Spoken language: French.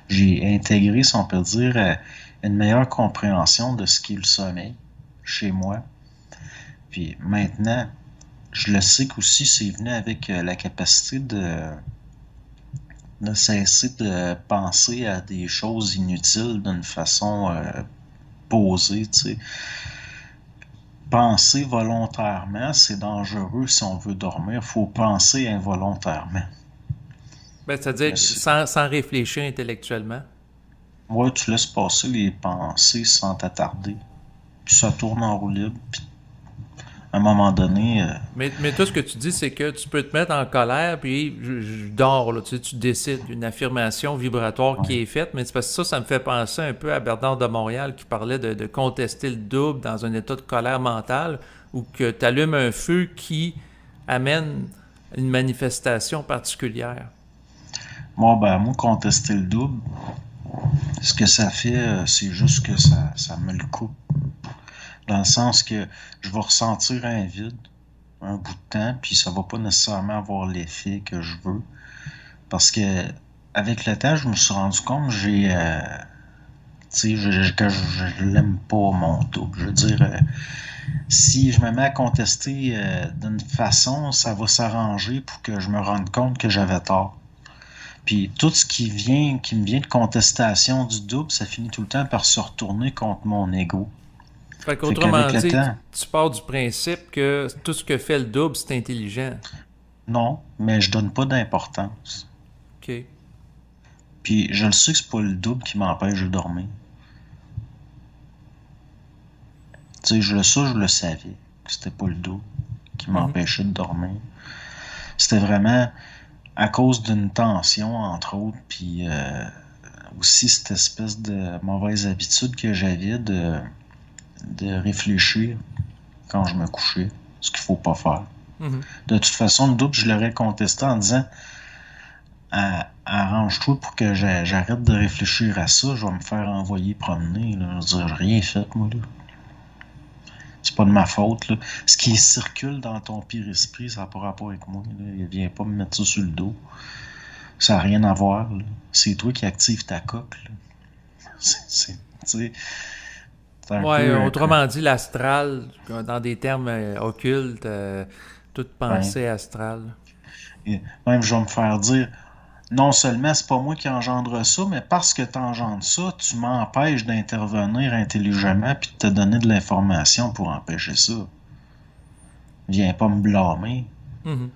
j'ai intégré, si on peut dire, une meilleure compréhension de ce qu'est le sommeil chez moi. Puis maintenant, je le sais qu'aussi c'est venu avec la capacité de cesser de penser à des choses inutiles d'une façon posée, tu sais. Penser volontairement, c'est dangereux si on veut dormir. Faut penser involontairement. Ben, c'est-à-dire Mais sans réfléchir intellectuellement. ouais, tu laisses passer les pensées sans t'attarder. Puis ça tourne en roue libre. Puis à un moment donné, Mais toi, ce que tu dis, c'est que tu peux te mettre en colère, puis je dors, là, tu sais, tu décides, une affirmation vibratoire ouais. qui est faite, mais c'est parce que ça me fait penser un peu à Bernard de Montréal qui parlait de contester le double dans un état de colère mentale, où que tu allumes un feu qui amène une manifestation particulière. Moi, contester le double, ce que ça fait, c'est juste que ça me le coupe. Dans le sens que je vais ressentir un vide un bout de temps, puis ça va pas nécessairement avoir l'effet que je veux. Parce que avec le temps, je me suis rendu compte que je l'aime pas mon double. Je veux dire, si je me mets à contester d'une façon, ça va s'arranger pour que je me rende compte que j'avais tort. Puis tout ce qui me vient de contestation du double, ça finit tout le temps par se retourner contre mon ego. Fait Fait qu'autrement qu'avec le dit, temps, tu pars du principe que tout ce que fait le double, c'est intelligent. non, mais je donne pas d'importance. OK. Puis je le sais que c'est pas le double qui m'empêche de dormir. Tu sais, je le savais, que c'était pas le double qui Mhm. m'empêchait de dormir. C'était vraiment à cause d'une tension, entre autres, puis aussi cette espèce de mauvaise habitude que j'avais de réfléchir quand je me couchais, ce qu'il faut pas faire. Mhm. De toute façon, le double, je l'aurais contesté en disant arrange-toi pour que j'arrête de réfléchir à ça, je vais me faire envoyer promener. Là. Je veux dire, j'ai rien fait, moi. Là. C'est pas de ma faute. Là. Ce qui circule dans ton pire esprit, ça n'a pas rapport avec moi. Là. Il vient pas me mettre ça sur le dos. Ça n'a rien à voir. Là. C'est toi qui active ta coque. Là. C'est un Ouais, peu. autrement dit, l'astral, dans des termes occultes, toute Ouais. pensée astrale. Et même, je vais me faire dire non seulement c'est pas moi qui engendre ça, mais parce que tu engendres ça, tu m'empêches d'intervenir intelligemment puis de te donner de l'information pour empêcher ça. Viens pas me blâmer. Mhm.